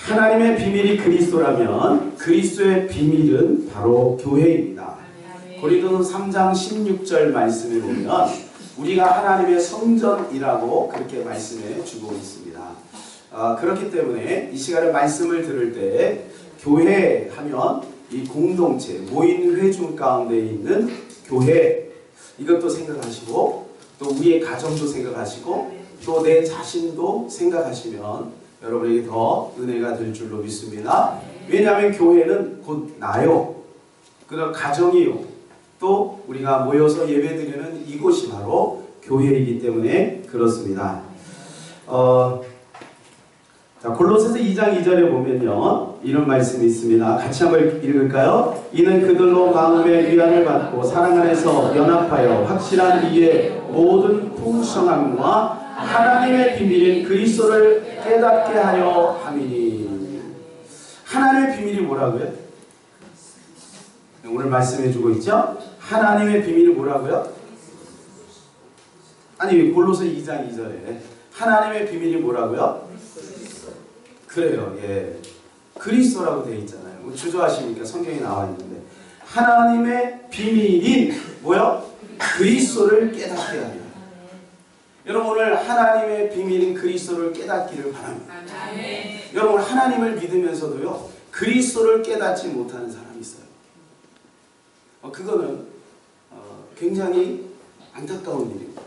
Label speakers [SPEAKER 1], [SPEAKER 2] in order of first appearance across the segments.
[SPEAKER 1] 하나님의 비밀이 그리스도라면 그리스도의 비밀은 바로 교회입니다. 고린도서 3장 16절 말씀에 보면 우리가 하나님의 성전이라고 그렇게 말씀해 주고 있습니다. 그렇기 때문에 이 시간에 말씀을 들을 때 교회 하면 이 공동체, 모인 회중 가운데 있는 교회, 이것도 생각하시고 또 우리의 가정도 생각하시고 또 내 자신도 생각하시면 여러분에게 더 은혜가 될 줄로 믿습니다. 왜냐하면 교회는 곧 나요. 그런 가정이요. 또 우리가 모여서 예배드리는 이곳이 바로 교회이기 때문에 그렇습니다. 자, 골로새서 2장 2절에 보면요, 이런 말씀이 있습니다. 같이 한번 읽을까요? 이는 그들로 마음의 위안을 받고 사랑 안에서 연합하여 확실한 이의 모든 풍성함과 하나님의 비밀인 그리스도를 깨닫게 하려 함이니. 하나님의 비밀이 뭐라고요? 오늘 말씀해주고 있죠? 하나님의 비밀이 뭐라고요? 아니, 골로새 2장 2절에 하나님의 비밀이 뭐라고요? 그래요. 예. 그리스도라고 되어 있잖아요. 주저하시니까 성경에 나와 있는데 하나님의 비밀인 뭐요? 그리스도를 깨닫게 하려. 여러분 오늘 하나님의 비밀인 그리스도를 깨닫기를 바랍니다. 여러분 하나님을 믿으면서도요 그리스도를 깨닫지 못하는 사람이 있어요. 그거는 굉장히 안타까운 일입니다.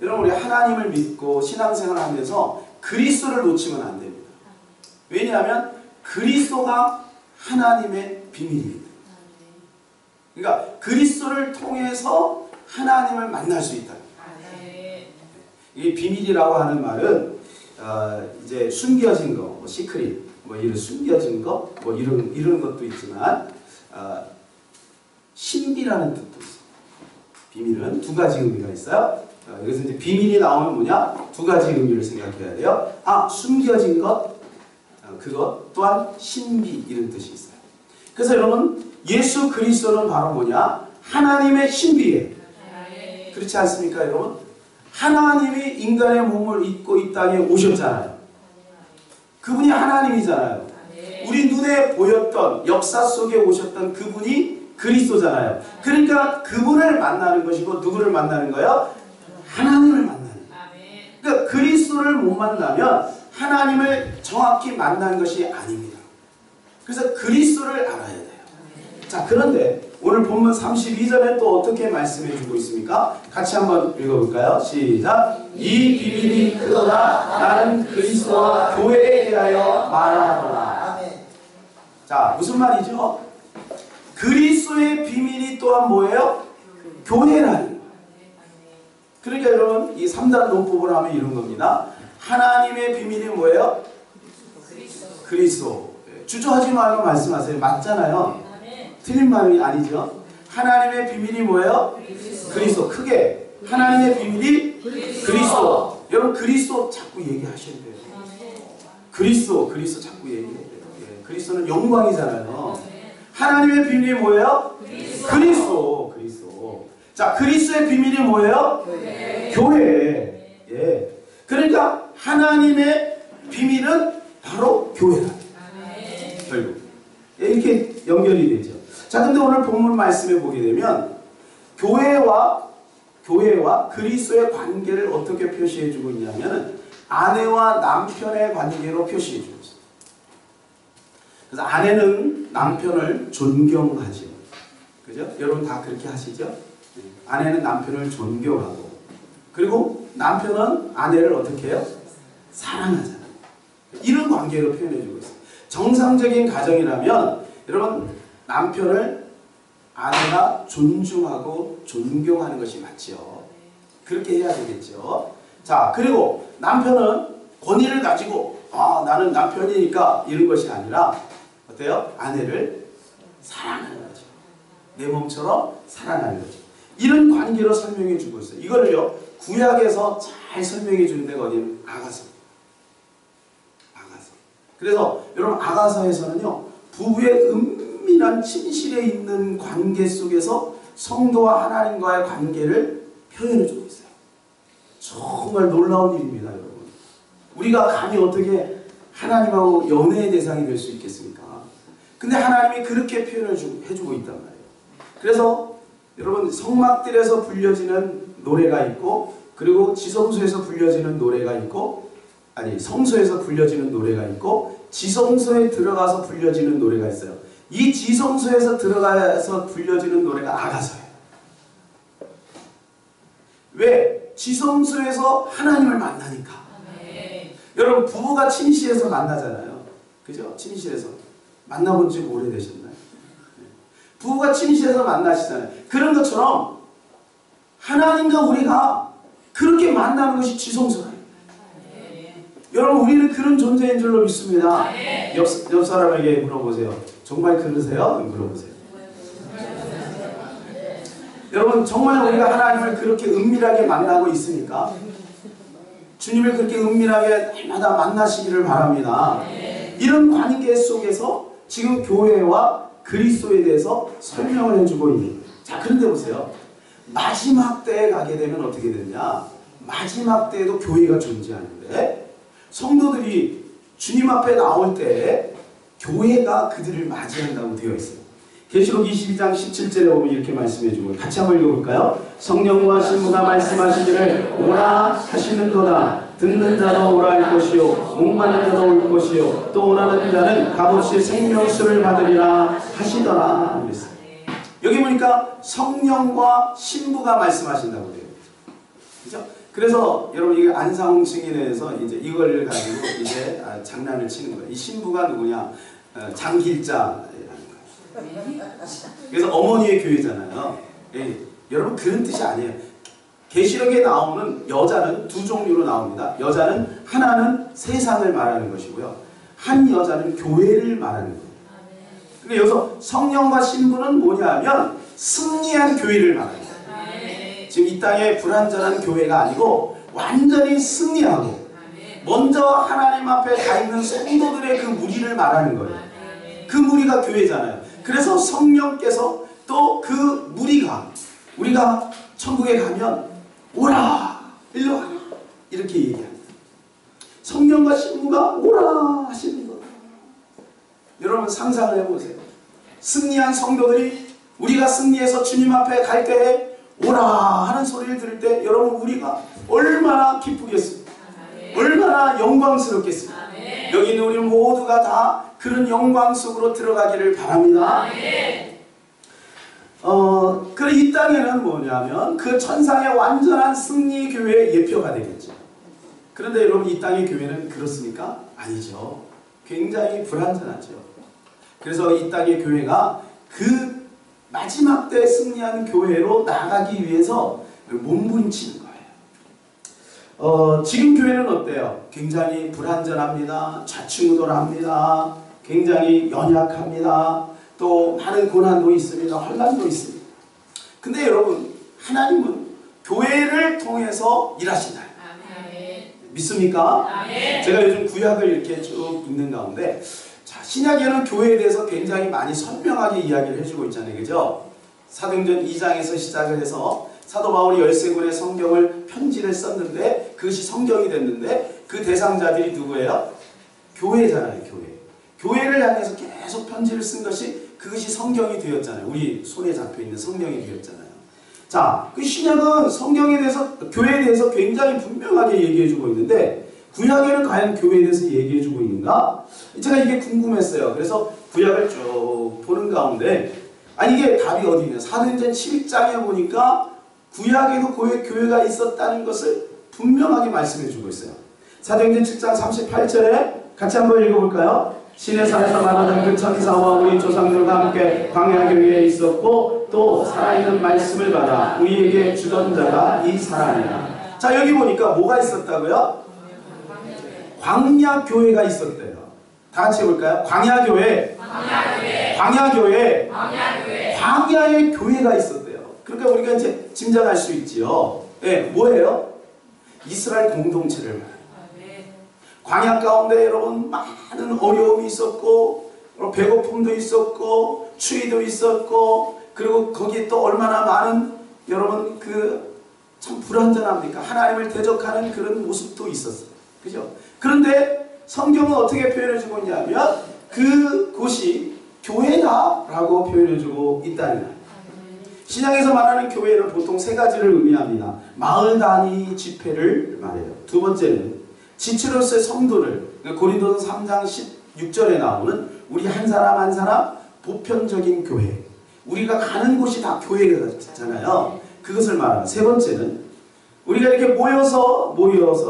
[SPEAKER 1] 여러분 우리 하나님을 믿고 신앙생활을 하면서 그리스도를 놓치면 안 됩니다. 왜냐하면 그리스도가 하나님의 비밀입니다. 그러니까 그리스도를 통해서 하나님을 만날 수 있다. 이 비밀이라고 하는 말은 이제 숨겨진 거, 뭐 시크릿, 뭐 이런 숨겨진 거, 뭐 이런 것도 있지만 신비라는 뜻도 있어요. 비밀은 두 가지 의미가 있어요. 그래서 이제 비밀이 나오면 뭐냐? 두 가지 의미를 생각해야 돼요. 숨겨진 것, 그것 또한 신비 이런 뜻이 있어요. 그래서 여러분 예수 그리스도는 바로 뭐냐? 하나님의 신비예요. 그렇지 않습니까, 여러분? 하나님이 인간의 몸을 입고 이 땅에 오셨잖아요. 그분이 하나님이잖아요. 우리 눈에 보였던 역사 속에 오셨던 그분이 그리스도잖아요. 그러니까 그분을 만나는 것이고 누구를 만나는 거예요? 하나님을 만나는 거예요. 그러니까 그리스도를 못 만나면 하나님을 정확히 만나는 것이 아닙니다. 그래서 그리스도를 알아야 돼요. 자, 그런데 오늘 본문 32절에 또 어떻게 말씀해 주고 있습니까? 같이 한번 읽어볼까요? 시작! 이 비밀이 크도다 나는 그리스도와 교회에 대하여 말하노라. 자, 무슨 말이죠? 그리스도의 비밀이 또한 뭐예요? 교회라는 거예요. 그러니까 여러분 이 3단 논법을 하면 이런 겁니다. 하나님의 비밀이 뭐예요? 그리스도. 주저하지 말고 말씀하세요. 맞잖아요. 틀린 말이 아니죠. 하나님의 비밀이 뭐예요? 그리스도. 크게 하나님의 비밀이 그리스도. 여러분 그리스도 자꾸 얘기하셔야 돼요. 그리스도 자꾸 얘기해야 돼요. 그리스도는 영광이잖아요. 하나님의 비밀이 뭐예요? 그리스도. 자, 그리스도의 비밀이 뭐예요? 교회. 예. 그러니까 하나님의 비밀은 바로 교회다. 결국 이렇게 연결이 되죠. 자, 근데 오늘 본문 말씀에 보게 되면 교회와 그리스도의 관계를 어떻게 표시해 주고 있냐면 아내와 남편의 관계로 표시해 주고 있어요. 그래서 아내는 남편을 존경하죠. 그죠? 여러분 다 그렇게 하시죠? 아내는 남편을 존경하고 그리고 남편은 아내를 어떻게 해요? 사랑하잖아요. 이런 관계로 표현해 주고 있어요. 정상적인 가정이라면 여러분 남편을 아내가 존중하고 존경하는 것이 맞죠. 그렇게 해야 되겠죠. 자, 그리고 남편은 권위를 가지고 나는 남편이니까 이런 것이 아니라 어때요? 아내를 사랑하는 거죠. 내 몸처럼 사랑하는 거죠. 이런 관계로 설명해 주고 있어요. 이거를요 구약에서 잘 설명해 주는 데가 어디냐면 아가서. 그래서 여러분 아가서에서는요 부부의 은밀한 침실에 있는 관계 속에서 성도와 하나님과의 관계를 표현해 주고 있어요. 정말 놀라운 일입니다, 여러분. 우리가 감히 어떻게 하나님하고 연애의 대상이 될 수 있겠습니까? 근데 하나님이 그렇게 표현을 해주고 있단 말이에요. 그래서 여러분 성막들에서 불려지는 노래가 있고, 그리고 지성소에서 불려지는 노래가 있고, 아니 성소에서 불려지는 노래가 있고, 지성소에 들어가서 불려지는 노래가 있어요. 이 지성소에서 들어가서 불려지는 노래가 아가서예요. 왜? 지성소에서 하나님을 만나니까. 여러분 부부가 침실에서 만나잖아요. 그죠? 침실에서 만나본 지 오래되셨나요? 부부가 침실에서 만나시잖아요. 그런 것처럼 하나님과 우리가 그렇게 만나는 것이 지성소예요. 여러분 우리는 그런 존재인 줄로 믿습니다. 옆 사람에게 물어보세요. 정말 그러세요? 물어보세요. 여러분 정말 우리가 하나님을 그렇게 은밀하게 만나고 있습니까? 주님을 그렇게 은밀하게 날마다 만나시기를 바랍니다. 이런 관계 속에서 지금 교회와 그리스도에 대해서 설명을 해주고 있는. 자, 그런데 보세요. 마지막 때에 가게 되면 어떻게 되냐? 마지막 때에도 교회가 존재하는데 성도들이 주님 앞에 나올 때 교회가 그들을 맞이한다고 되어 있어요. 계시록 22장 17절에 보면 이렇게 말씀해주고, 같이 한번 읽어볼까요? 성령과 신부가 말씀하시기를 오라 하시는도다. 듣는 자도 오라 할 것이요 목마른 자도 올 것이요 또 오라는 자는 값없이 생명수를 받으리라 하시더라. 그랬어요. 여기 보니까 성령과 신부가 말씀하신다고 돼요. 그죠? 그래서 여러분 이게 안상홍 증인에서 이제 이걸 가지고 이제 장난을 치는 거예요. 이 신부가 누구냐? 장길자라는 거예요. 그래서 어머니의 교회잖아요. 예, 여러분 그런 뜻이 아니에요. 계시록에 나오는 여자는 두 종류로 나옵니다. 여자는 하나는 세상을 말하는 것이고요. 한 여자는 교회를 말하는 거예요. 근데 여기서 성령과 신부는 뭐냐면 승리한 교회를 말하는 거예요. 지금 이 땅에 불완전한 교회가 아니고 완전히 승리하고 먼저 하나님 앞에 가 있는 성도들의 그 무리를 말하는 거예요. 그 무리가 교회잖아요. 그래서 성령께서 또 그 무리가 우리가 천국에 가면 오라 일로 와라 이렇게 얘기합니다. 성령과 신부가 오라 하시는 거예요. 여러분 상상을 해보세요. 승리한 성도들이 우리가 승리해서 주님 앞에 갈 때에 오라 하는 소리를 들을 때 여러분 우리가 얼마나 기쁘겠습니까? 얼마나 영광스럽겠습니까? 여기 있는 우리 모두가 다 그런 영광 속으로 들어가기를 바랍니다. 그래 이 땅에는 뭐냐면 그 천상의 완전한 승리 교회의 예표가 되겠죠. 그런데 여러분 이 땅의 교회는 그렇습니까? 아니죠. 굉장히 불완전하죠. 그래서 이 땅의 교회가 그 마지막 때 승리한 교회로 나가기 위해서 몸부림치는 거예요. 지금 교회는 어때요? 굉장히 불완전합니다. 좌충우돌합니다. 굉장히 연약합니다. 또 많은 고난도 있습니다. 혼란도 있습니다. 근데 여러분 하나님은 교회를 통해서 일하신다. 믿습니까? 제가 요즘 구약을 이렇게 쭉 읽는 가운데 자, 신약에는 교회에 대해서 굉장히 많이 선명하게 이야기를 해주고 있잖아요. 그죠? 사도행전 2장에서 시작을 해서 사도 바울이 13권의 성경을 편지를 썼는데 그것이 성경이 됐는데 그 대상자들이 누구예요? 교회잖아요. 교회를 향해서 계속 편지를 쓴 것이 그것이 성경이 되었잖아요. 우리 손에 잡혀있는 성경이 되었잖아요. 자, 그 신약은 성경에 대해서 교회에 대해서 굉장히 분명하게 얘기해주고 있는데 구약에는 과연 교회에 대해서 얘기해주고 있는가? 제가 이게 궁금했어요. 그래서 구약을 쭉 보는 가운데 아니 이게 답이 어디 있냐? 사도행전 7장에 보니까 구약에도 교회가 있었다는 것을 분명하게 말씀해주고 있어요. 사도행전 7장 38절에 같이 한번 읽어볼까요? 신의 산에서 말하던 그 천사와 우리 조상들과 함께 광야 교회에 있었고 또 살아있는 말씀을 받아 우리에게 주던 자가 이 사람이라. 자 여기 보니까 뭐가 있었다고요? 광야 교회가 있었대요. 다 같이 해볼까요? 광야 교회. 광야의 교회가 있었대요. 그러니까 우리가 이제 짐작할 수 있지요. 네, 뭐예요? 이스라엘 공동체를 말해요. 광야 가운데 여러분 많은 어려움이 있었고 배고픔도 있었고 추위도 있었고 그리고 거기에 또 얼마나 많은 여러분 그 참 불완전합니까? 하나님을 대적하는 그런 모습도 있었어요. 그죠? 그런데 성경은 어떻게 표현해주고 있냐면 그곳이 교회다라고 표현해주고 있다는 거예요. 신약에서 말하는 교회는 보통 세 가지를 의미합니다. 마을 단위 집회를 말해요. 두 번째는 지체로서의 성도를, 고린도서 3장 16절에 나오는 우리 한 사람 한 사람 보편적인 교회, 우리가 가는 곳이 다 교회잖아요. 그것을 말합니다. 세 번째는 우리가 이렇게 모여서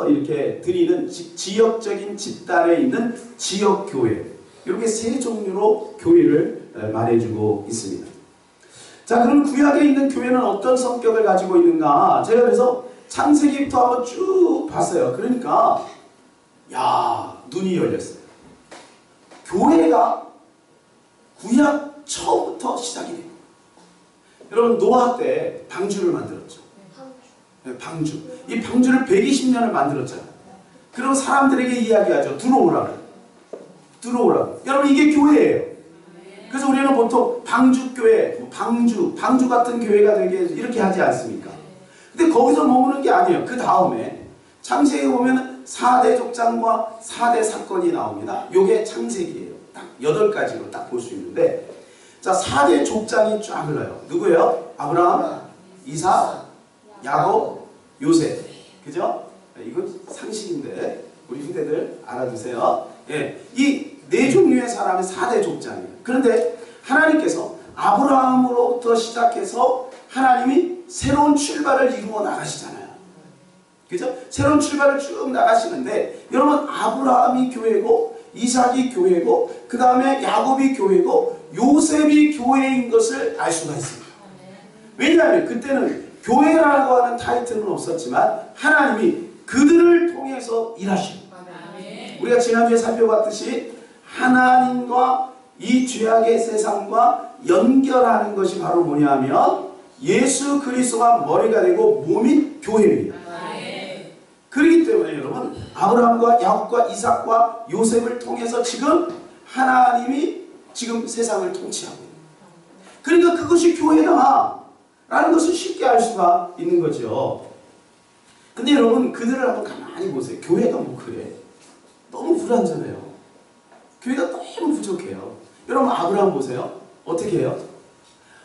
[SPEAKER 1] 이렇게 드리는 지역적인 집단에 있는 지역교회, 이렇게 세 종류로 교회를 말해주고 있습니다. 자, 그럼 구약에 있는 교회는 어떤 성격을 가지고 있는가? 제가 그래서 창세기부터 한번 쭉 봤어요. 그러니까 야, 눈이 열렸어요. 교회가 구약 처음부터 시작이 돼요. 여러분, 노아 때 방주를 만들었죠. 네, 방주. 이 방주를 120년을 만들었잖아요. 그럼 사람들에게 이야기하죠. 들어오라고. 들어오라고. 여러분, 이게 교회예요. 그래서 우리는 보통 방주교회, 방주 같은 교회가 되게 이렇게 하지 않습니까? 근데 거기서 머무는 게 아니에요. 그 다음에 창세기에 보면 4대 족장과 4대 사건이 나옵니다. 요게 창세기예요. 딱 8가지로 딱 볼 수 있는데, 자, 4대 족장이 쫙 흘러요. 누구예요? 아브라함, 이삭, 야곱, 요셉. 그죠? 이건 상식인데 우리 후대들 알아두세요. 예, 이 네 종류의 사람이 4대 족장이에요. 그런데 하나님께서 아브라함으로부터 시작해서 하나님이 새로운 출발을 이루어 나가시잖아요. 그죠? 새로운 출발을 쭉 나가시는데, 여러분, 아브라함이 교회고 이삭이 교회고 그 다음에 야곱이 교회고 요셉이 교회인 것을 알 수가 있습니다. 왜냐하면 그때는 교회라고 하는 타이틀은 없었지만 하나님이 그들을 통해서 일하시고, 우리가 지난주에 살펴봤듯이 하나님과 이 죄악의 세상과 연결하는 것이 바로 뭐냐면 예수 그리스도가 머리가 되고 몸인 교회입니다. 그렇기 때문에 여러분, 아브라함과 야곱과 이삭과 요셉을 통해서 지금 하나님이 지금 세상을 통치하고 있는 거예요. 그러니까 그것이 교회다 라는 것을 쉽게 알 수가 있는 거죠. 근데 여러분, 그들을 한번 가만히 보세요. 교회가 뭐 그래? 너무 불완전해요. 교회가 너무 부족해요. 여러분, 아브라함 보세요. 어떻게 해요?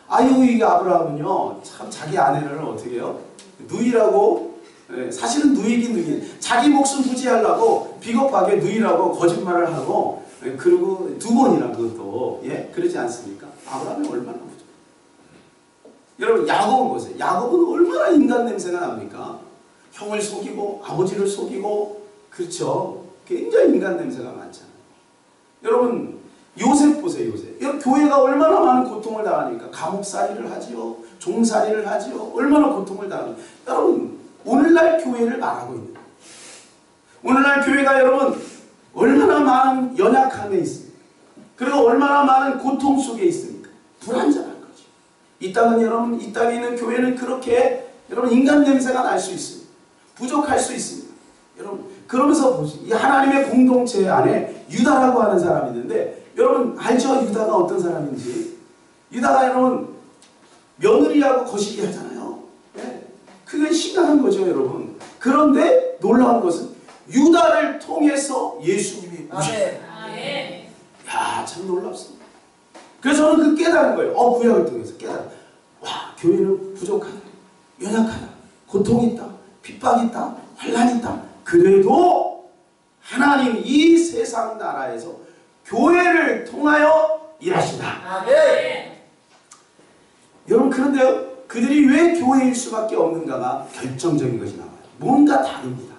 [SPEAKER 1] 아유, 이 아브라함은요, 참 자기 아내를 어떻게 해요? 누이라고, 사실은 누이긴 누이, 자기 목숨 부지하려고 비겁하게 누이라고 거짓말을 하고, 그리고 2번이나 그것도, 예, 그러지 않습니까? 아브라함이 얼마나 부족해요. 여러분, 야곱은 보세요. 야곱은 얼마나 인간 냄새가 납니까? 형을 속이고 아버지를 속이고, 그렇죠? 굉장히 인간 냄새가 많잖아요. 여러분, 요셉 보세요. 요셉. 여러분, 교회가 얼마나 많은 고통을 당하니까 감옥살이를 하지요, 종살이를 하지요. 얼마나 고통을 당하니까. 여러분, 오늘날 교회를 말하고 있는 거예요. 오늘날 교회가 여러분 얼마나 많은 연약함에 있습니까? 그리고 얼마나 많은 고통 속에 있습니까? 불완전한 거죠. 이 땅은 여러분, 이 땅에 있는 교회는 그렇게 여러분 인간 냄새가 날 수 있습니다. 부족할 수 있습니다. 여러분, 그러면서 보시죠. 이 하나님의 공동체 안에 유다라고 하는 사람이 있는데, 여러분 알죠? 유다가 어떤 사람인지. 유다가 여러분 며느리하고 거시기 하잖아요. 네? 그게 심각한 거죠, 여러분. 그런데 놀라운 것은 유다를 통해서 예수님이 오셨어요. 야, 참 놀랍습니다. 그래서 저는 그 깨달은 거예요. 구약을 통해서 깨달은. 와, 교회는 부족하다, 연약하다, 고통이 있다, 핍박이 있다, 환란이 있다. 그래도 하나님 이 세상 나라에서 교회를 통하여 일하신다. 아멘. 여러분, 그런데요, 그들이 왜 교회일 수밖에 없는가가 결정적인 것이 나와요. 뭔가 다릅니다.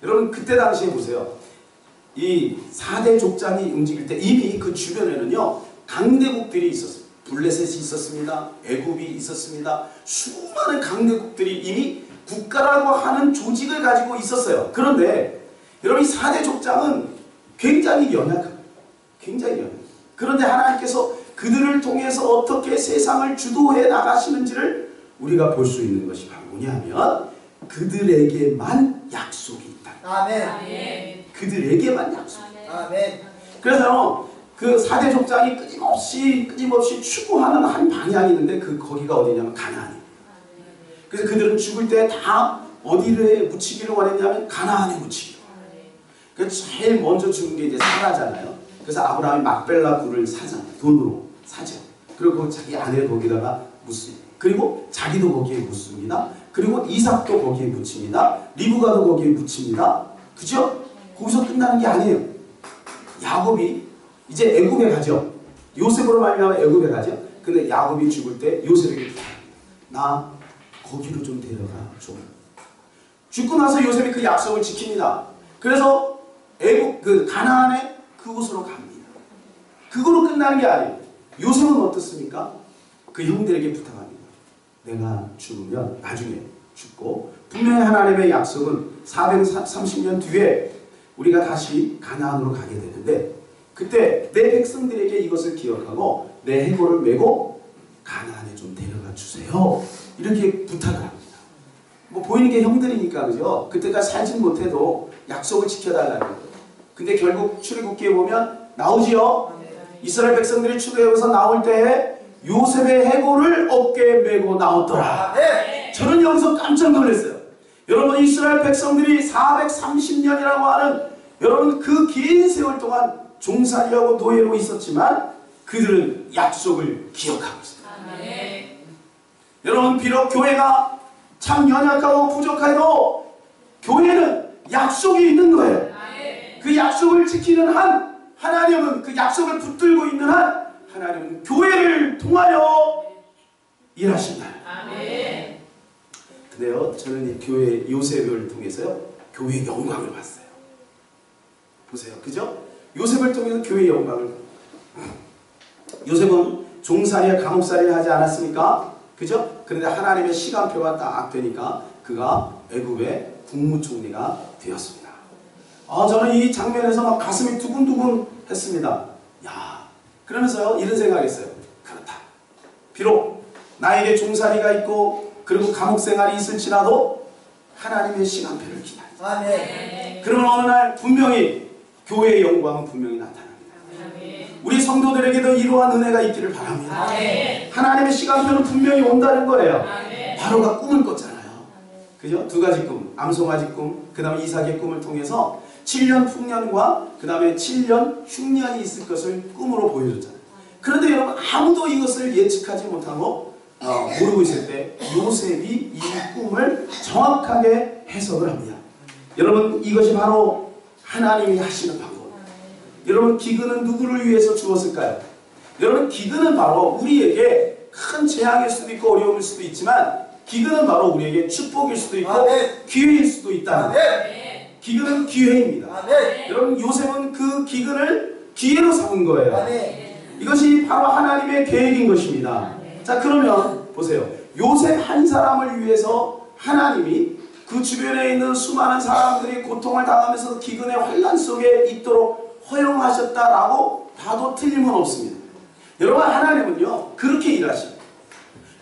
[SPEAKER 1] 여러분, 그때 당시에 보세요. 이 4대 족장이 움직일 때 이미 그 주변에는요, 강대국들이 있었어요. 블레셋이 있었습니다. 애굽이 있었습니다. 수많은 강대국들이 이미 국가라고 하는 조직을 가지고 있었어요. 그런데 여러분, 이 4대 족장은 굉장히 연약합니다. 굉장히 연약합니다. 그런데 하나님께서 그들을 통해서 어떻게 세상을 주도해 나가시는지를 우리가 볼 수 있는 것이 바로 뭐냐면 그들에게만 약속이 있다. 아멘. 그들에게만 약속이 있다. 아멘. 그래서 그 4대 족장이 끊임없이 추구하는 한 방향이 있는데 거기가 어디냐면 가나안이에요. 그래서 그들은 죽을 때 다 어디를 묻히기를 원했냐면 가나안에 묻히기를. 그 제일 먼저 주는 게 이제 사라잖아요. 그래서 아브라함이 막벨라 굴을 사잖아요. 돈으로 사죠. 그리고 자기 아내를 거기다가 묻습니다. 그리고 자기도 거기에 묻습니다. 그리고 이삭도 거기에 묻힙니다. 리브가도 거기에 묻힙니다. 그죠? 거기서 끝나는 게 아니에요. 야곱이 이제 애굽에 가죠. 요셉으로 말미암아 애굽에 가죠. 근데 야곱이 죽을 때 요셉에게 나 거기로 좀 데려가 줘. 죽고 나서 요셉이 그 약속을 지킵니다. 그래서 애굽 그 가나안의 그곳으로 갑니다. 그거로 끝나는 게 아니에요. 요셉은 어떻습니까? 그 형들에게 부탁합니다. 내가 죽으면 나중에 죽고 분명히 하나님의 약속은 430년 뒤에 우리가 다시 가나안으로 가게 되는데 그때 내 백성들에게 이것을 기억하고 내 해골을 메고 가나안에 좀 데려가 주세요. 이렇게 부탁을 합니다. 뭐 보이는 게 형들이니까 그죠? 그때까지 살진 못해도 약속을 지켜달라는 거예요. 근데 결국 출애굽기에 보면 나오지요. 이스라엘 백성들이 출애굽에서 나올 때 요셉의 해골을 어깨에 메고 나왔더라. 저는 여기서 깜짝 놀랐어요. 여러분 이스라엘 백성들이 430년이라고 하는 여러분 그 긴 세월 동안 종살이하고 노예로 있었지만 그들은 약속을 기억하고 있어요. 여러분 비록 교회가 참 연약하고 부족해도 교회는 약속이 있는 거예요. 그 약속을 지키는 한 하나님은 그 약속을 붙들고 있는 한 하나님은 교회를 통하여 일하신다. 근데요 저는 이 교회 요셉을 통해서요 교회의 영광을 봤어요. 보세요. 그죠? 요셉을 통해서 교회의 영광을 요셉은 종살이와 감옥살이를 하지 않았습니까? 그죠? 그런데 하나님의 시간표가 딱 되니까 그가 애굽의 국무총리가 되었습니다. 저는 이 장면에서 막 가슴이 두근두근 했습니다. 야, 그러면서요 이런 생각했어요. 그렇다. 비록 나에게 종살이가 있고 그리고 감옥생활이 있을지라도 하나님의 시간표를 기다린다. 그러면 어느 날 분명히 교회의 영광은 분명히 나타납니다. 우리 성도들에게도 이러한 은혜가 있기를 바랍니다. 하나님의 시간표는 분명히 온다는 거예요. 바로가 꿈을 꿨잖아요. 그죠? 두 가지 꿈, 암송아지 꿈, 그 다음에 이삭의 꿈을 통해서 7년 풍년과 그 다음에 7년 흉년이 있을 것을 꿈으로 보여줬잖아요. 그런데 여러분 아무도 이것을 예측하지 못하고 모르고 있을 때 요셉이 이 꿈을 정확하게 해석을 합니다. 여러분 이것이 바로 하나님이 하시는 방법. 여러분 기근은 누구를 위해서 주었을까요? 여러분 기근은 바로 우리에게 큰 재앙일 수도 있고 어려움일 수도 있지만 기근은 바로 우리에게 축복일 수도 있고 기회일 수도 있다는 거예요. 기근은 기회입니다. 여러분 요셉은 그 기근을 기회로 삼은 거예요. 이것이 바로 하나님의 계획인 것입니다. 자 그러면 보세요. 요셉 한 사람을 위해서 하나님이 그 주변에 있는 수많은 사람들이 고통을 당하면서 기근의 환난 속에 있도록 허용하셨다라고 봐도 틀림은 없습니다. 여러분 하나님은요 그렇게 일하십니다.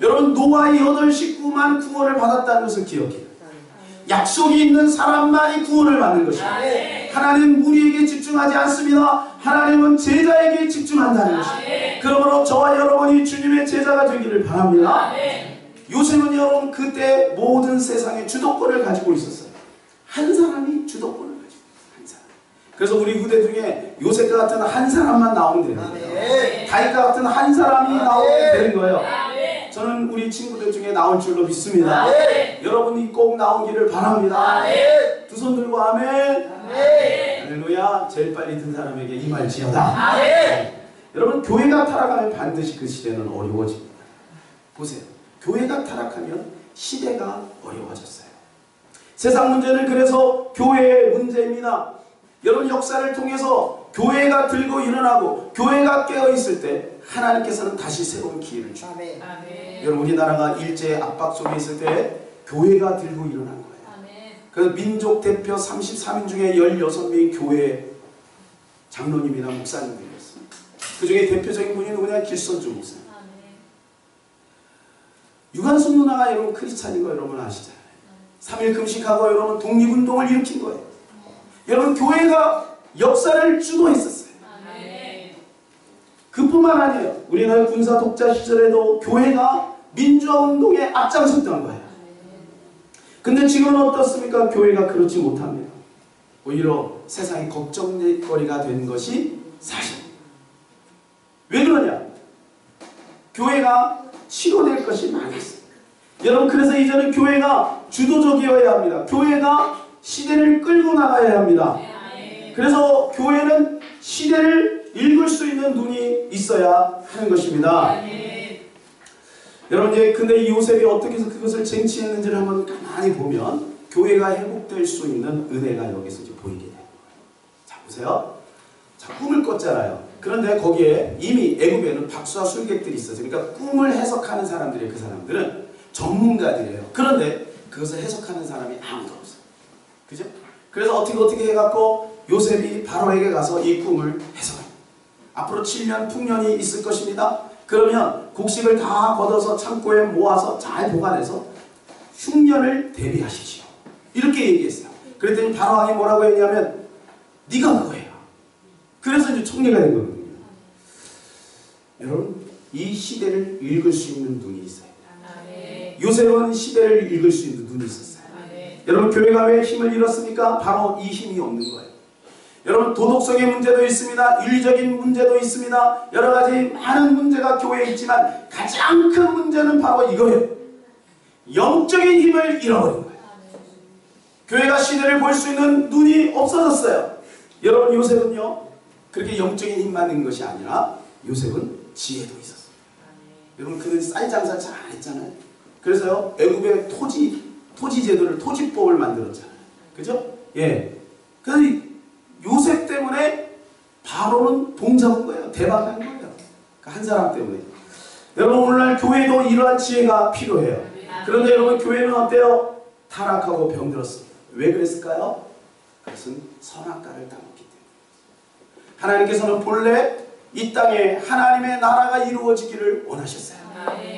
[SPEAKER 1] 여러분 노아의 8 식구만 구원을 받았다는 것을 기억해요. 약속이 있는 사람만이 구원을 받는 것입니다. 하나님은 무리에게 집중하지 않습니다. 하나님은 제자에게 집중한다는 것입니다. 그러므로 저와 여러분이 주님의 제자가 되기를 바랍니다. 요셉은 여러분 그때 모든 세상의 주도권을 가지고 있었어요. 한 사람이 주도권을 가지고 있어요. 한 사람. 그래서 우리 후대 중에 요셉과 같은 한 사람만 나오면 되는 거예요. 다윗과 같은 한 사람이 나오면 되는 거예요. 저는 우리 친구들 중에 나올 줄로 믿습니다. 여러분이 꼭 나오기를 바랍니다. 두 손 들고 아멘. 할렐루야. 제일 빨리 든 사람에게 임할지어다. 여러분 교회가 타락하면 반드시 그 시대는 어려워집니다. 보세요. 교회가 타락하면 시대가 어려워졌어요. 세상 문제는 그래서 교회의 문제입니다. 여러분 역사를 통해서 교회가 들고 일어나고 교회가 깨어있을 때 하나님께서는 다시 새로운 기회를 줍니다. 여러분 우리나라가 일제 압박 속에 있을 때 교회가 들고 일어난 거예요. 그래서 민족 대표 33인 중에 16명이 교회 장로님이나 목사님들이었습니다. 그 중에 대표적인 분이 누구냐? 길선주 목사님. 유관순 누나가 여러분 크리스찬인 거 여러분 아시잖아요. 3일 금식하고 여러분 독립운동을 일으킨 거예요. 여러분 교회가 역사를 주도했었어요. 그뿐만 아니에요. 우리나라 군사 독재 시절에도 교회가 민주화운동에 앞장섰던 거예요. 근데 지금은 어떻습니까? 교회가 그렇지 못합니다. 오히려 세상이 걱정거리가 된 것이 사실입니다. 왜 그러냐? 교회가 치료될 것이 많이 있습니다. 여러분, 그래서 이제는 교회가 주도적이어야 합니다. 교회가 시대를 끌고 나가야 합니다. 그래서 교회는 시대를 읽을 수 있는 눈이 있어야 하는 것입니다. 여러분, 이제 근데 이 요셉이 어떻게 해서 그것을 쟁취했는지를 한번 가만히 보면 교회가 회복될 수 있는 은혜가 여기서 이제 보이게 돼요. 자, 보세요. 자, 꿈을 꿨잖아요. 그런데 거기에 이미 애굽에는 박수와 술객들이 있었어요. 그러니까 꿈을 해석하는 사람들이에요. 그 사람들은 전문가들이에요. 그런데 그것을 해석하는 사람이 아무도 없어요. 그죠? 그래서 어떻게 해갖고 요셉이 바로에게 가서 이 꿈을 해석합니다. 앞으로 7년 풍년이 있을 것입니다. 그러면 곡식을 다 걷어서 창고에 모아서 잘 보관해서 흉년을 대비하십시오. 이렇게 얘기했어요. 그랬더니 바로왕이 뭐라고 했냐면 네가 그거예요. 그래서 이제 총리가 된 거거든요. 여러분, 이 시대를 읽을 수 있는 눈이 있어요. 요셉은 시대를 읽을 수 있는 눈이 있었어요. 여러분, 교회가 왜 힘을 잃었습니까? 바로 이 힘이 없는 거예요. 여러분, 도덕성의 문제도 있습니다. 윤리적인 문제도 있습니다. 여러 가지 많은 문제가 교회에 있지만 가장 큰 문제는 바로 이거예요. 영적인 힘을 잃어버린 거예요. 교회가 시대를 볼 수 있는 눈이 없어졌어요. 여러분, 요셉은요, 그렇게 영적인 힘만 있는 것이 아니라 요셉은 지혜도 있었어요. 여러분, 그는 쌀 장사 잘 안 했잖아요. 그래서요, 애굽의 토지 제도를, 토지법을 만들었잖아요. 그죠? 예. 그래서 요셉 때문에 바로는 돈 잡은 거예요. 대박난 거예요. 그러니까 한 사람 때문에. 여러분, 오늘날 교회도 이러한 지혜가 필요해요. 그런데 여러분, 교회는 어때요? 타락하고 병들었습니다. 왜 그랬을까요? 그것은 선악과를 따먹기 때문에. 하나님께서는 본래 이 땅에 하나님의 나라가 이루어지기를 원하셨어요.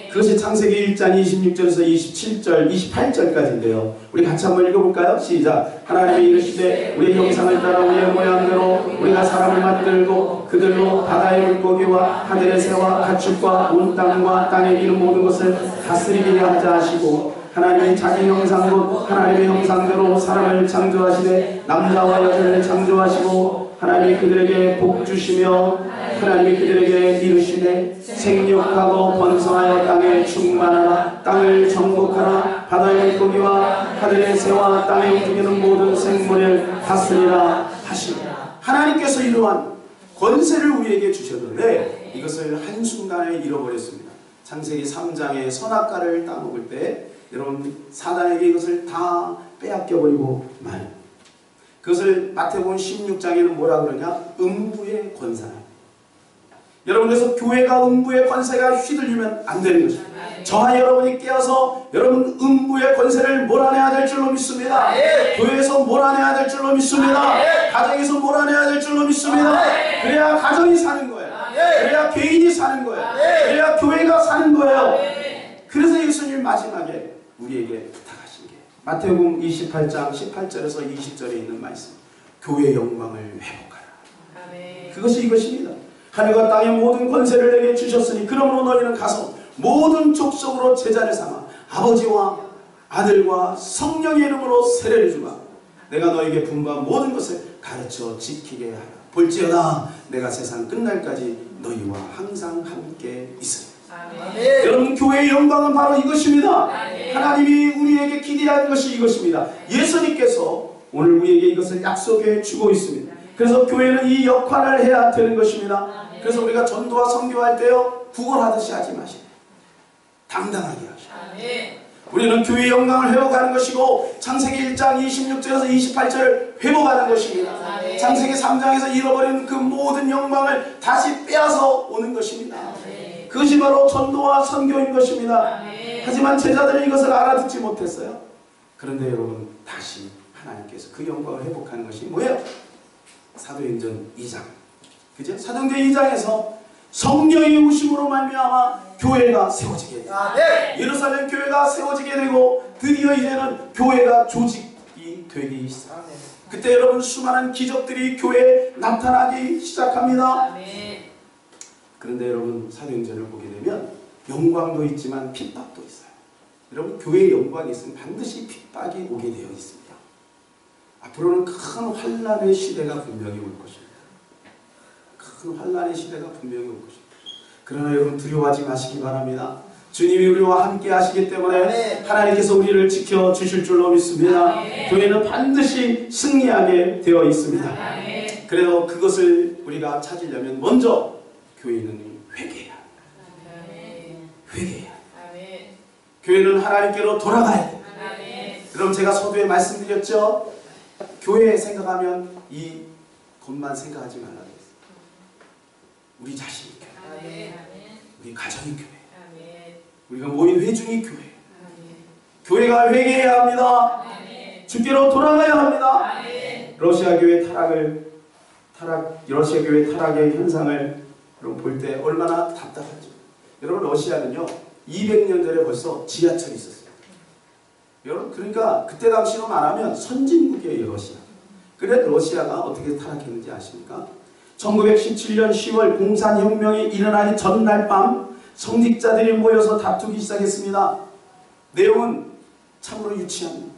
[SPEAKER 1] 그것이 창세기 1장 26절에서 27절, 28절까지인데요. 우리 같이 한번 읽어볼까요? 시작. 하나님이 이르시되 우리의 형상을 따라 우리의 모양대로 우리가 사람을 만들고 그들로 바다의 물고기와 하늘의 새와 가축과 온 땅과 땅에 기는 모든 것을 다스리게 하자 하시고, 하나님이 자기 형상으로 하나님의 형상대로 사람을 창조하시되 남자와 여자를 창조하시고, 하나님이 그들에게 복 주시며 하나님이 그들에게 이르시되 생육하고 번성하여 땅에 충만하라. 땅을 정복하라. 바다의 물고기와 하늘의 새와 땅에 움직이는 모든 생물을 다스리라 하시니라. 하나님께서 이러한 권세를 우리에게 주셨는데 이것을 한순간에 잃어버렸습니다. 창세기 3장의 선악과를 따먹을 때 여러분, 사단에게 이것을 다 빼앗겨버리고 말. 그것을 마태복음 16장에는 뭐라 그러냐? 음부의 권세라. 여러분, 그래서 교회가 음부의 권세가 휘둘리면 안 되는 것입니다. 저와 여러분이 깨어서 여러분 음부의 권세를 몰아내야 될 줄로 믿습니다. 교회에서 몰아내야 될 줄로 믿습니다. 가정에서 몰아내야 될 줄로 믿습니다. 그래야 가정이 사는 거예요. 그래야 개인이 사는 거예요. 그래야 교회가 사는 거예요. 그래서 예수님 마지막에 우리에게 부탁하신 게 마태복음 28장 18절에서 20절에 있는 말씀, 교회의 영광을 회복하라. 그것이 이것입니다. 하늘과 땅의 모든 권세를 내게 주셨으니 그러므로 너희는 가서 모든 족속으로 제자를 삼아 아버지와 아들과 성령의 이름으로 세례를 주마. 내가 너에게 분부한 모든 것을 가르쳐 지키게 하라. 볼지어다 내가 세상 끝날까지 너희와 항상 함께 있으리라. 여러분, 교회의 영광은 바로 이것입니다. 하나님이 우리에게 기대하는 것이 이것입니다. 예수님께서 오늘 우리에게 이것을 약속해 주고 있습니다. 그래서 교회는 이 역할을 해야 되는 것입니다. 그래서 우리가 전도와 선교할 때요, 구걸하듯이 하지 마시고 당당하게 하시고, 우리는 교회의 영광을 회복하는 것이고 창세기 1장 26절에서 28절을 회복하는 것입니다. 창세기 3장에서 잃어버린 그 모든 영광을 다시 빼앗아 오는 것입니다. 그것이 바로 전도와 선교인 것입니다. 하지만 제자들은 이것을 알아듣지 못했어요. 그런데 여러분, 다시 하나님께서 그 영광을 회복하는 것이 뭐예요? 사도행전 2장. 그죠? 사도행전 2장에서 성령의 우심으로 말미암아 교회가 세워지게 돼요. 예루살렘 교회가 세워지게 되고 드디어 이제는 교회가 조직이 되기 시작합니다. 그때 여러분, 수많은 기적들이 교회에 나타나기 시작합니다. 그런데 여러분, 사도행전을 보게 되면 영광도 있지만 핍박도 있어요. 여러분, 교회에 영광이 있으면 반드시 핍박이 오게 되어 있습니다. 앞으로는 큰 환란의 시대가 분명히 올 것입니다. 큰 환란의 시대가 분명히 올 것입니다. 그러나 여러분 두려워하지 마시기 바랍니다. 주님이 우리와 함께 하시기 때문에 하나님께서 우리를 지켜주실 줄로 믿습니다. 교회는 반드시 승리하게 되어 있습니다. 그래도 그것을 우리가 찾으려면 먼저 교회는 회개해야 합니다. 회개해야 합니다. 교회는 하나님께로 돌아가야 돼요. 여러분 제가 서두에 말씀드렸죠. 교회 생각하면 이 것만 생각하지 말라고 했어요. 우리 자신이 교회, 우리 가정이 교회, 우리가 모인 회중이 교회. 교회가 회개해야 합니다. 주께로 돌아가야 합니다. 러시아 교회 러시아 교회 타락의 현상을 여러분 볼 때 얼마나 답답하죠. 여러분 러시아는요 200년 전에 벌써 지하철이 있었어요. 여러분 그러니까 그때 당시로 말하면 선진국이에요 러시아. 그래 러시아가 어떻게 타락했는지 아십니까? 1917년 10월 공산혁명이 일어나기 전날 밤 성직자들이 모여서 다투기 시작했습니다. 내용은 참으로 유치합니다.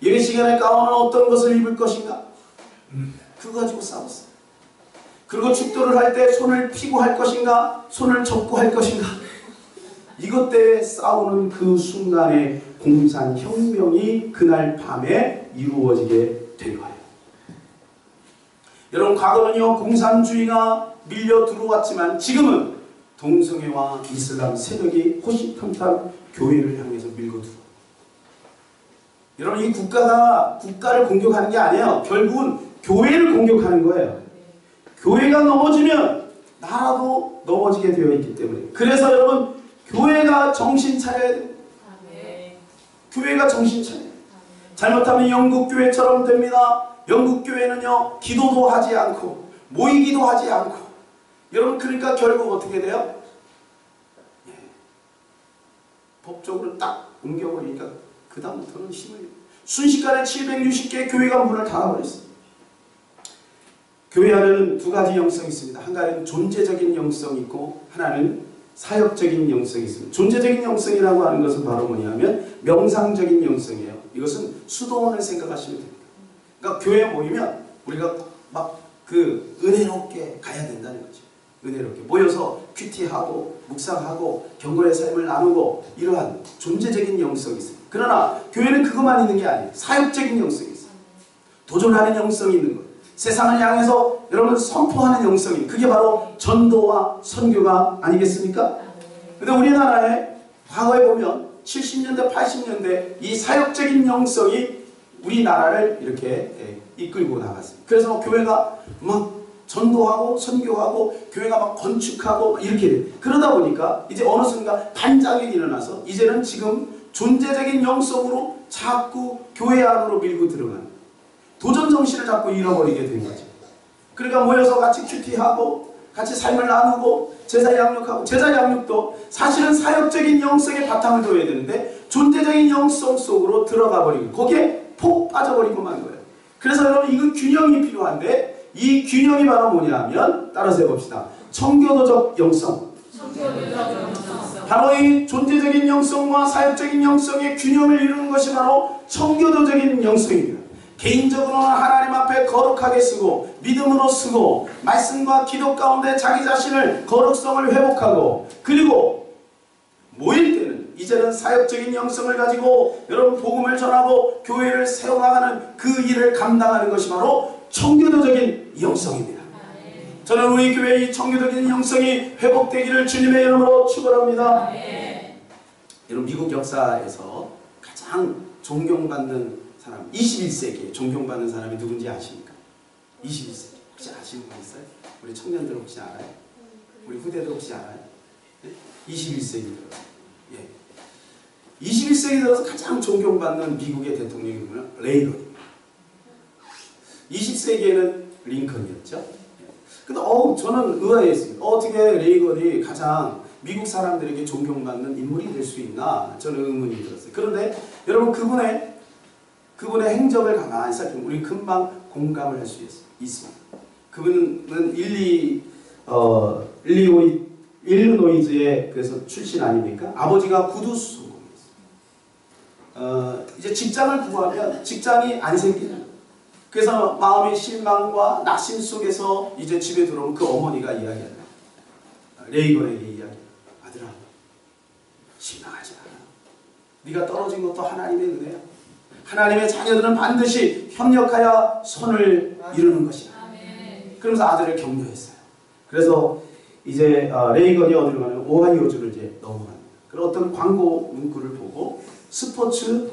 [SPEAKER 1] 예배 시간에 가운은 어떤 것을 입을 것인가? 그거 가지고 싸웠어요. 그리고 축도를 할 때 손을 피고 할 것인가? 손을 접고 할 것인가? 이것 때문에 싸우는 그 순간에 공산혁명이 그날 밤에 이루어지게 된 거예요. 여러분 과거는요 공산주의가 밀려 들어왔지만 지금은 동성애와 이슬람 세력이 호시탐탐 교회를 향해서 밀고 들어와요. 여러분 이 국가가 국가를 공격하는 게 아니에요. 결국은 교회를 공격하는 거예요. 교회가 넘어지면 나라도 넘어지게 되어 있기 때문에. 그래서 여러분 교회가 정신 차려야 돼요. 교회가 정신 차려야 돼요. 잘못하면 영국 교회처럼 됩니다. 영국 교회는요 기도도 하지 않고 모이기도 하지 않고 여러분 그러니까 결국 어떻게 돼요? 법적으로 딱 옮겨버리니까 그 다음부터는 힘을 순식간에 760개의 교회가 문을 닫아버렸어요. 교회 안에는 두 가지 영성이 있습니다. 한 가지는 존재적인 영성이 있고 하나는 사역적인 영성이 있습니다. 존재적인 영성이라고 하는 것은 바로 뭐냐면 명상적인 영성이에요. 이것은 수도원을 생각하시면 됩니다. 그러니까 교회에 모이면 우리가 막 그 은혜롭게 가야 된다는 거죠. 은혜롭게 모여서 큐티하고 묵상하고 경건의 삶을 나누고 이러한 존재적인 영성이 있어요. 그러나 교회는 그것만 있는 게 아니에요. 사역적인 영성이 있어요. 도전하는 영성이 있는 거예요. 세상을 향해서 여러분 선포하는 영성이 그게 바로 전도와 선교가 아니겠습니까? 근데 우리나라에 과거에 보면 70년대 80년대 이 사역적인 영성이 우리나라를 이렇게 이끌고 나갔습니다. 그래서 교회가 막 전도하고 선교하고 교회가 막 건축하고 이렇게 돼요. 그러다 보니까 이제 어느 순간 반작용이 일어나서 이제는 지금 존재적인 영성으로 자꾸 교회 안으로 밀고 들어가는 도전 정신을 자꾸 잃어버리게 된 거죠. 그러니까 모여서 같이 큐티하고 같이 삶을 나누고 제사 양육하고 제사 양육도 사실은 사역적인 영성에 바탕을 둬야 되는데 존재적인 영성 속으로 들어가 버리고 거기에 폭 빠져버리고 만 거예요. 그래서 여러분 이거 균형이 필요한데 이 균형이 바로 뭐냐면 따라서 해봅시다. 청교도적 영성. 바로 이 존재적인 영성과 사역적인 영성의 균형을 이루는 것이 바로 청교도적인 영성입니다. 개인적으로는 하나님 앞에 거룩하게 쓰고 믿음으로 쓰고 말씀과 기도 가운데 자기 자신을 거룩성을 회복하고 그리고 모일 때는 이제는 사역적인 영성을 가지고 여러분 복음을 전하고 교회를 세워나가는 그 일을 감당하는 것이 바로 청교도적인 영성입니다. 저는 우리 교회의 청교도적인 영성이 회복되기를 주님의 이름으로 축원합니다. 여러분 미국 역사에서 가장 존경받는 사람 21세기에 존경받는 사람이 누군지 아십니까? 21세기 혹시 아시는 분 있어요? 우리 청년들 혹시 알아요? 우리 후대들 혹시 알아요? 네? 21세기 들어서 예. 21세기 들어서 가장 존경받는 미국의 대통령이 누구냐? 레이건입니다. 20세기에는 링컨이었죠. 근데 저는 의아했습니다. 어떻게 레이건이 가장 미국 사람들에게 존경받는 인물이 될 수 있나 저는 의문이 들었어요. 그런데 여러분 그분의 행적을 가만히 살피면 우리 금방 공감을 할 수 있습니다. 그분은 일리노이즈의 그래서 출신 아닙니까? 아버지가 구두 수송공이었어요. 이제 직장을 구하면 직장이 안 생기는. 그래서 마음의 실망과 낙심 속에서 이제 집에 들어오면 그 어머니가 이야기하는 레이건에게 이야기해요. 아들아, 실망하지 마라. 네가 떨어진 것도 하나님의 은혜야. 하나님의 자녀들은 반드시 협력하여 손을 이루는 것이다. 그러면서 아들을 격려했어요. 그래서 이제 레이건이 어디로 가냐면 오하이오주를 이제 넘어갑니다. 그리고 어떤 광고 문구를 보고 스포츠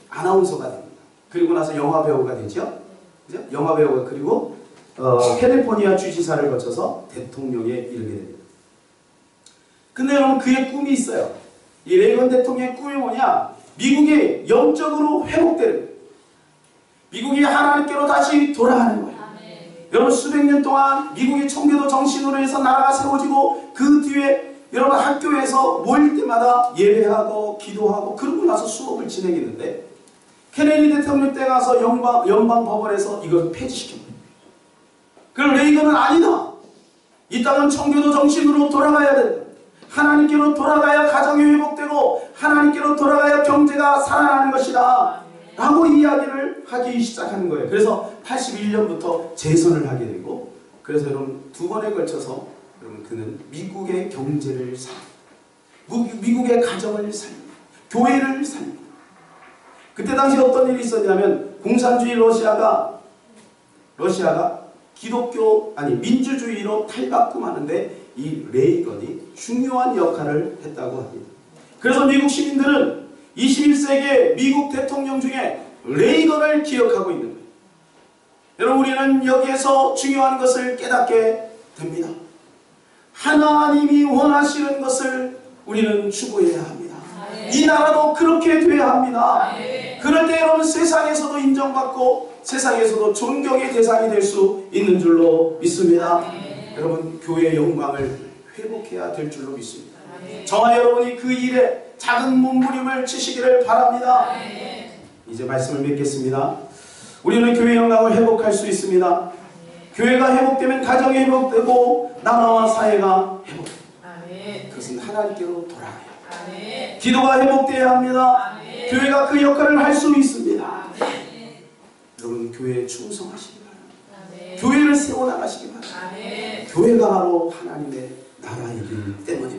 [SPEAKER 1] 아나운서가 됩니다. 그리고 나서 영화 배우가 되죠. 그죠? 영화 배우가 그리고 캘리포니아 주지사를 거쳐서 대통령에 이르게 됩니다. 근데 여러분 그의 꿈이 있어요. 이 레이건 대통령의 꿈이 뭐냐? 미국이 영적으로 회복되는 거예요. 미국이 하나님께로 다시 돌아가는 거예요. 여러분 수백 년 동안 미국의 청교도 정신으로 해서 나라가 세워지고 그 뒤에 여러분 학교에서 모일 때마다 예배하고 기도하고 그러고 나서 수업을 진행했는데 케네디 대통령 때 가서 연방 법원에서 이걸 폐지시킵니다. 그럼 레이건은 아니다. 이 땅은 청교도 정신으로 돌아가야 된다. 하나님께로 돌아가야 가정이 회복되고 하나님께로 돌아가야 경제가 살아나는 것이다 라고 이야기를 하기 시작하는 거예요. 그래서 81년부터 재선을 하게 되고 그래서 여러분 두 번에 걸쳐서 여러분 그는 미국의 경제를 살립니다. 미국의 가정을 살립니다. 교회를 살립니다. 그때 당시 어떤 일이 있었냐면 공산주의 러시아가 민주주의로 탈바꿈하는데 이 레이건이 중요한 역할을 했다고 합니다. 그래서 미국 시민들은 21세기의 미국 대통령 중에 레이건을 기억하고 있는 거예요. 여러분 우리는 여기에서 중요한 것을 깨닫게 됩니다. 하나님이 원하시는 것을 우리는 추구해야 합니다. 이 나라도 그렇게 돼야 합니다. 그럴 때 여러분 세상에서도 인정받고 세상에서도 존경의 대상이 될 수 있는 줄로 믿습니다. 여러분 교회의 영광을 회복해야 될 줄로 믿습니다. 저와 여러분이 그 일에 작은 몸부림을 치시기를 바랍니다. 이제 말씀을 맺겠습니다. 우리는 교회의 영광을 회복할 수 있습니다. 교회가 회복되면 가정이 회복되고 나라와 사회가 회복됩니다. 그것은 하나님께로 돌아가야 합니다. 기도가 회복되어야 합니다. 교회가 그 역할을 할 수 있습니다. 여러분 교회에 충성하시기 바랍니다. 교회를 세워나가시기 바랍니다. 교회가 바로 하나님의 나라이기 때문입니다.